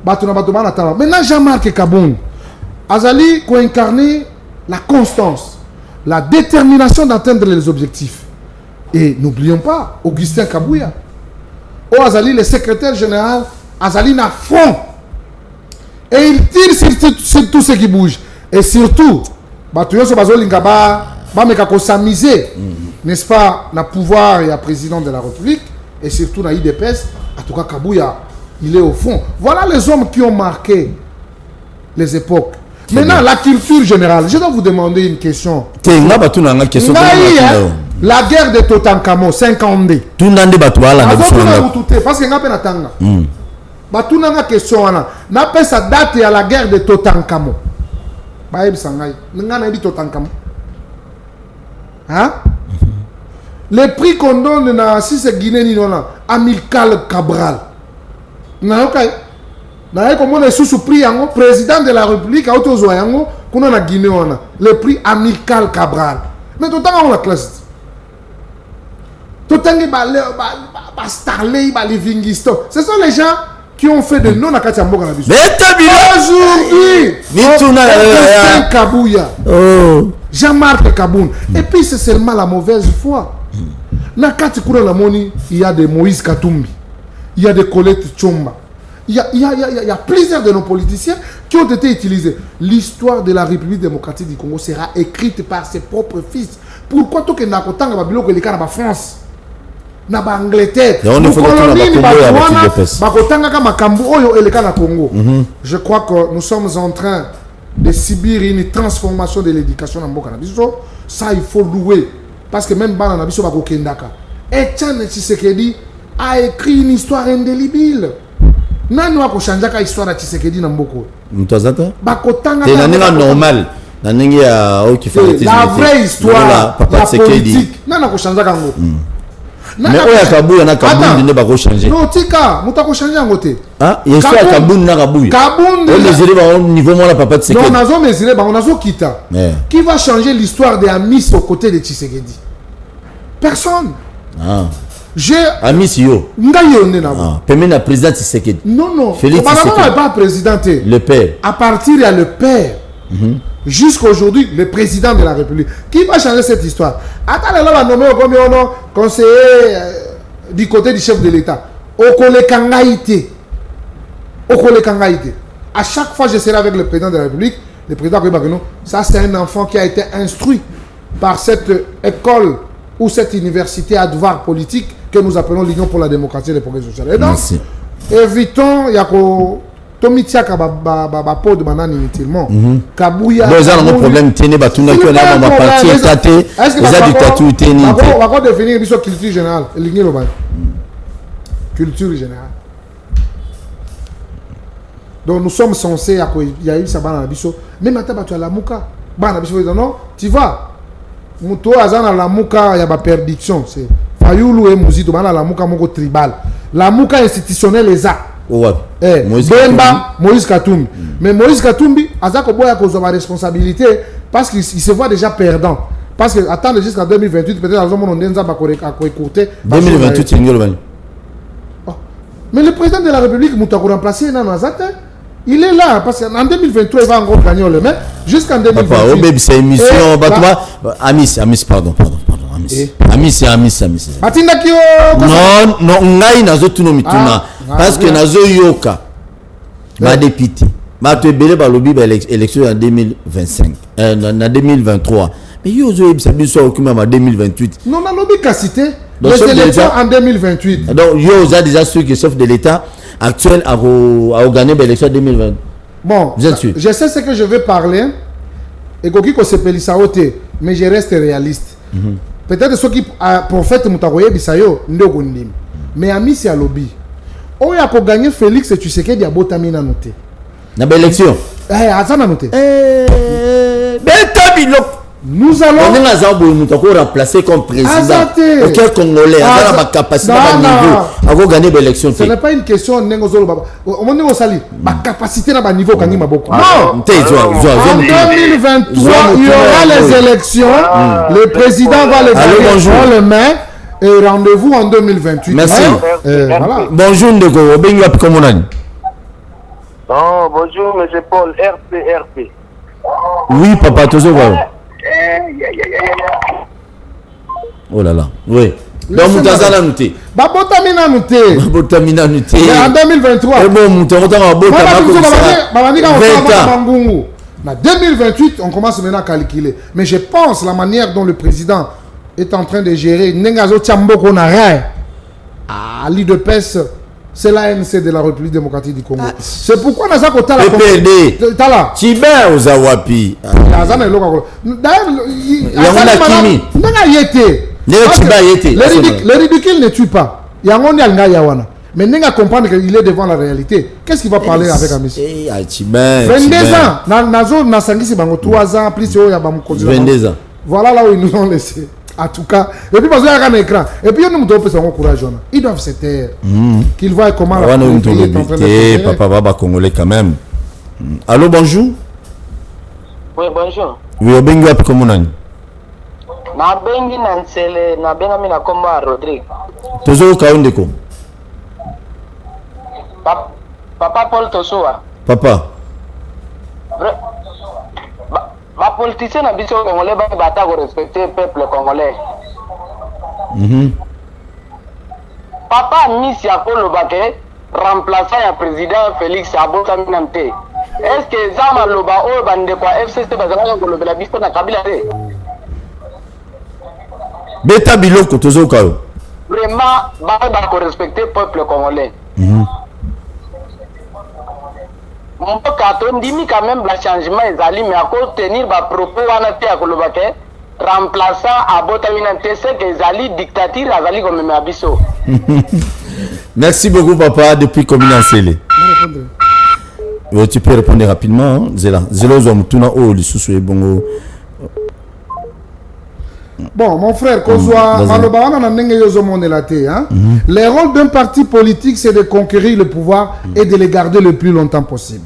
batuna batuma tala. Maintenant Jean-Marc Kabund azali ko incarner la constance, la détermination d'atteindre les objectifs. Et n'oublions pas Augustin Kabouya. Azali, le secrétaire général, Azali na front. Et il tire sur tout ce qui bouge. Et surtout, s'amuser, n'est-ce pas, na pouvoir et à président de la République, et surtout na IDPS, en tout cas Kabouya, il est au fond. Voilà les hommes qui ont marqué les époques. Maintenant, la culture générale, je dois vous demander une question. La guerre de Totankhamon, 50 D. Tout le monde est parce que n'a pas natanga. Tout n'a question ana. N'a pas sa date à la guerre de Totankhamon. Baïb sangai. N'a pas dit Totankhamon. Hein? Le prix qu'on donne si c'est Guinée ni non Amilcar Cabral. N'a pas comme on est sous prix yango président de la République a autozo yango kuna na Guinée ona. Le prix Amilcar Cabral. Mais tout temps on la classe. Ce sont les gens qui ont fait de non à Katiamboka na biso. Aujourd'hui, Kabouya, Jean-Marc Kabund. Et puis c'est seulement la mauvaise foi. Na Kati Kuna Lamoni, il y a des Moïse Katumbi, il y a des Colette Tchomba, il y a plusieurs de nos politiciens qui ont été utilisés. L'histoire de la République démocratique du Congo sera écrite par ses propres fils. Pourquoi tout que Nakotanga Babiloko les cas France? Na Angleterre. Je crois que nous sommes en train de subir une transformation de l'éducation dans Mboka Nabiso. Ça, il faut louer. Parce que même Bana Nabiso Bako Kendaka. Etienne Tshisekedi a écrit une histoire indélébile. Nani wako shanjaka histoire de Tshisekedi na Mboko. Mtozata? Bakotanga. C'est la normal. La vraie histoire, la politique. Nani wako shanjaka ngo. Mais oya Kabouya na Kabund ne ba ko changer. Non tika, mutako changer ngote. Ah, yeso ya Kabund na Kabouya. Kabund. On mesurer ba niveau moi la papa de Tshisekedi. Non, nazo mesurer ba on nazo kita. Qui va changer l'histoire de Amis aux côtés de Tshisekedi? Personne. Ah. Amis yo. Ngayo ne na. Ah, premier na président Tshisekedi. Non. Félix Tshisekedi n'est pas présidenté. Le père. À partir il y a le père. Jusqu'à aujourd'hui, le président de la République. Qui va changer cette histoire? Attends, là, on va nommer comme conseiller du côté du chef de l'État. Okole Kangaïté. À chaque fois, je serai avec le président de la République. Le président Kouibageno, ça c'est un enfant qui a été instruit par cette école ou cette université à devoir politique que nous appelons l'Union pour la démocratie et le progrès social. Et donc, évitons, Yako. Tomitiaka ba de banane inutilement. Kabouya. Bon, ça a un problème. Tenez, batuna qui on a dans ma partie étatée. Ils ont du tatou teni. On va définir la culture générale. Culture générale. Donc nous sommes censés il y a eu ça dans la biso. Même maintenant tu as la mouka. Bana biso non, tu vas. Muto azana la mouka, il y a pas perdition, c'est Fayulu et Muzito bana la mouka moko tribal. La mouka institutionnelle est ça. Ouais. Bemba, Moïse Katumbi. Mais Moïse Katumbi, Azako Boya cause de ma responsabilité parce qu'il se voit déjà perdant. Parce que attendre jusqu'en 2028, peut-être dans un monde on a écouté. 2028, c'est une. Mais le président de la République, Moutakou remplacé Nano Azate, il est là parce qu'en 2023 il va encore gagner le maire jusqu'en 2028. Papa, c'est émission. Amis, pardon. Amis. Matinda Kyo. Non, ngai nazo tuno mituna. Parce que nazo yoka. Ma député. Ma te belé balobi ba élection en 2025. En 2023. Mais yo zo ebisa biso okuma en 2028. Non, na lobi ka cité. Les élections en 2028. Donc yo a déjà ceux qui sauf de l'état actuel à gagner l'élection en 2020. Bon, je sais ce que je vais parler. Et Kokiko se pelisaote, mais je reste réaliste. Peut-être ceux qui prophète Moutakoye Bisayo, Ndogondim. Mais ami c'est à lobby. On a pour gagner Félix et tu sais qu'il y a Botamina noté. Dans l'élection. Azana noté. Nous allons. On a remplacé comme président. Quel Congolais a la capacité à niveau à gagner l'élection. Ce n'est pas une question de Nengozolo Baba. Au moment où sali, ma capacité à niveau quand il m'a beaucoup. Non. En 2023, il y aura les élections. Le président va les gagner le main. Et rendez-vous en 2028. Merci. Voilà. Bonjour Ndeko. Comment on a dit? Non, bonjour, monsieur Paul, RP. Oui, papa, toujours voilà. Oh là là, oui. Donc, Moutazana Nouté. Babotamina Nouté. En 2023. Et bon, Moutazana En 2028, on commence maintenant à calculer. Mais je pense la manière dont le président est en train de gérer Nengazo Tchamboko Naray à l'IDPS, c'est l'ANC de la République démocratique du Congo. C'est pourquoi nous avons la PPRD. Tibet aux Awapi. D'ailleurs, le ridicule ne tue pas. Il y a un monde mais Nenga comprendre qu'il est devant la réalité. Qu'est-ce qu'il va parler avec Amici? 22 ans. Nazo Nasangisi Bango 3 ans plus 22 ans. Voilà là où ils nous ont laissé. En tout cas, et puis parce qu'il y a un écran. Et puis nous devons faire courage. Ils doivent se taire. Qu'ils voient comment la pays est en train de se papa Baba Congolais quand même. Allô, bonjour. Oui, bonjour. Oui, au Bengu api comment on a? Na bengi na nsele na benga mina komba Rodrigue. Tozo kaundeko. Papa Paul Tosua. Papa. Les politiciens na biso congolais ba respecter le peuple congolais. Papa Misi Akolo Bake remplaçant le président Félix Abotaminante. Est-ce que Zama Loba o bande kwa FCC bazanga ko la biso na Kabila re? Beta biloko tozo kayo. Vraiment ba respecter le peuple congolais. Mon carton dit quand même le changement est allé, mais à cause tenir les propos à Kolobake, remplaçant à Botaminante, c'est que les dictature à comme Mabiso. Merci beaucoup, papa. Depuis combien d'années? Tu peux répondre rapidement. Zéla. Zélo Zomtuna o lisusu e bongo. Bon, mon frère, le rôle d'un parti politique, c'est de conquérir le pouvoir et de le garder le plus longtemps possible.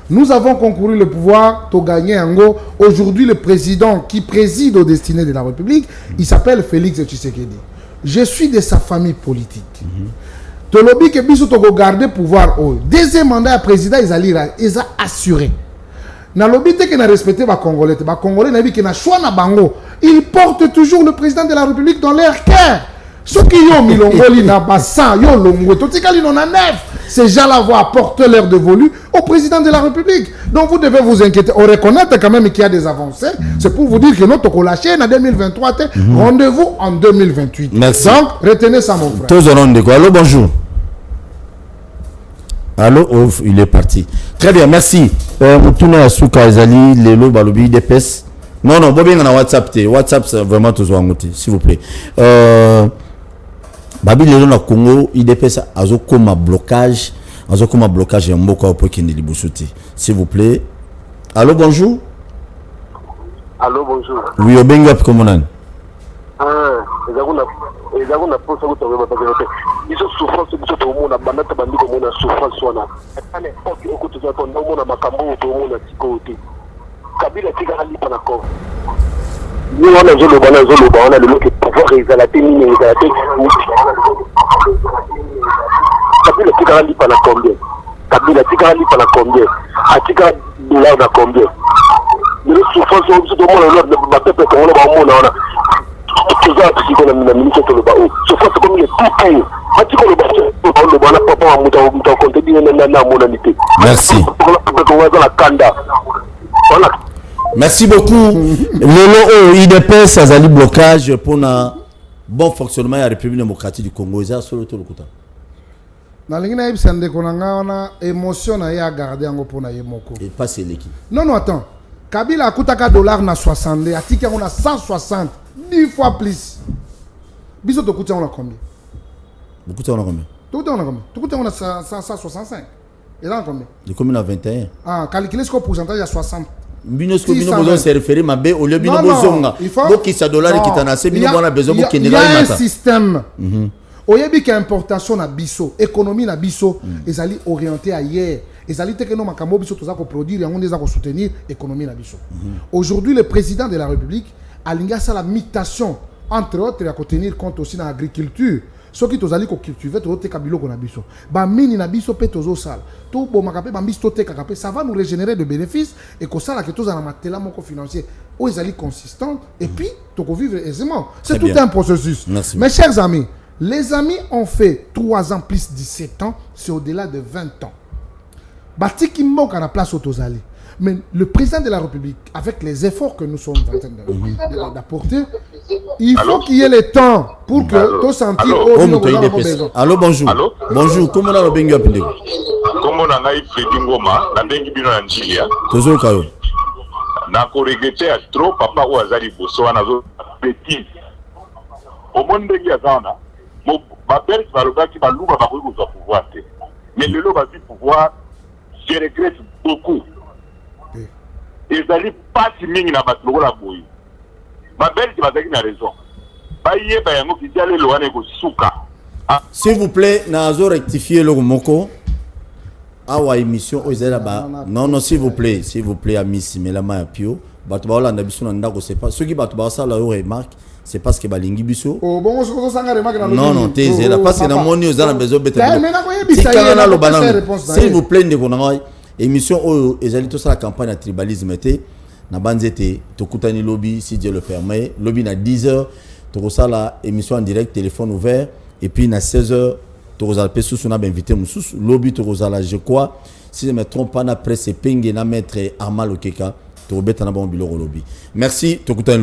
Nous avons concouru le pouvoir pour gagner en gros. Aujourd'hui, le président qui préside aux destinées de la République, il s'appelle Félix Tshisekedi. Je suis de sa famille politique. Tolobi que biso to garder pouvoir au deuxième mandat président ils a assuré. Na lobby te que na respecter ba Congolais na bi que na choix na bango. Ils portent toujours le président de la République dans leur cœur. Ceux qui ont mis l'ongoli na bassin, yo longo, totikali non na neuf. Ces gens-là vont apporter leur dévolu au président de la République. Donc vous devez vous inquiéter. On reconnaît quand même qu'il y a des avancées. C'est pour vous dire que notre relâché en 2023, rendez-vous en 2028. Merci. Donc retenez ça mon frère. Tous de allô, bonjour. Allô, oh, il est parti. Très bien, merci. Moutouna Asuka Ezali, Lelo Balobi, DPS. Non, Bobby dans WhatsApp. WhatsApp, c'est vraiment toujours en mouté, s'il vous plaît. Babi Lelo na Congo, IDPS a un blocage. Un blocage et un mot pour qu'il ne libousoute. S'il vous plaît. Allô, bonjour. Allô, bonjour. Oui, au Bengap, comment on a? Ils ont souffrance nous on a le mot que pouvoir exalter ni exalter Kabila tika lipa na combien Kabila tika lipa na combien atika dollars na combien le souffrance au tout monde l'autre ba peuple ko wala ba mo na ona tuza tsiko na ministre to le ba o souffrance comme il est tout pays atiko le ba le ba na papa wa muta compte bien na monalité. Merci. Voilà. Merci beaucoup. Lelo IDPS azali blocage pour un bon fonctionnement de la République démocratique du Congo. Ça solo to lokuta. Na lingina ibsande konanga ona émotion na ya garder yango pour na yemoko. Et pas c'est l'équipe. Non attends. Kabila akutaka dollar na 60, atika on a 160, 10 fois plus. Biso to kuta on a combien? Beaucoup on a combien? Tout on a 165. Et là combien? Les communes à 21. Ah, calculer ce pourcentage à 60. Binosco bino besoin se référer ma bé au lieu bino bozonga. Donc qui ça dollar qui t'en a c'est bino on a besoin pour qu'il y a un système. Oyebi que importation na biso, économie na biso, ils allaient orienter ailleurs. Ils allaient que nos makambo biso tout ça qu'on produire et on les a soutenir économie na biso. Aujourd'hui le président de la République a linga ça la mutation entre autres à tenir compte aussi dans l'agriculture. Ce qui tozali ko cultiver to te kabilo ko na biso ba mini na biso pe tozo sala to bo makape ba biso te kakape ça va nous régénérer de bénéfices et que ça la que toza na matela moko financier o ezali consistant et puis to ko vivre aisément c'est tout un processus. Merci. Mes chers amis, les amis ont fait 3 ans plus 17 ans, c'est au-delà de 20 ans batiki moko na place autozali. Mais le président de la République, avec les efforts que nous sommes en train d'apporter, il faut qu'il y ait le temps pour que tout sentir Allô, bonjour. Allô? Bonjour, comment on a bengi apinde? Comment on a Freddy Ngoma, na bengi bino na Nigeria. Toujours kayo. Na ko regretter à trop papa ou azali boso wana zo petit. Au monde bengi azana, mo ba belle va le baki ba luba ba ko pouvoir te. Mais le lo va pouvoir, je regrette beaucoup. Ils allaient pas si mingi na bato la boyi. Ma belle qui va dire na raison. Ba yeba yango ki jale lo wana ko suka. S'il vous plaît, nazo rectifier le moko. Awa émission ozela ba. Non, s'il vous plaît, Miss Melama Pio. Bato ba Hollande biso na ndako c'est pas ceux qui bato ba ça la remarque, c'est parce que balingi biso. Oh bon, on se sanga remarque na non, t'es là parce que na moni ozala bezo beta. S'il vous plaît, ndeko na ngai. Émission où ezali tout ça la campagne à tribalisme était na banzete tokutani lobby si Dieu le permet lobby na 10h to ça la émission en direct téléphone ouvert et puis na 16h to ça pe sous na invité musus lobby to ça la je crois si je me trompe pas na presse penge na maître Armal Okeka to beta na bon biloko lobby merci tokutani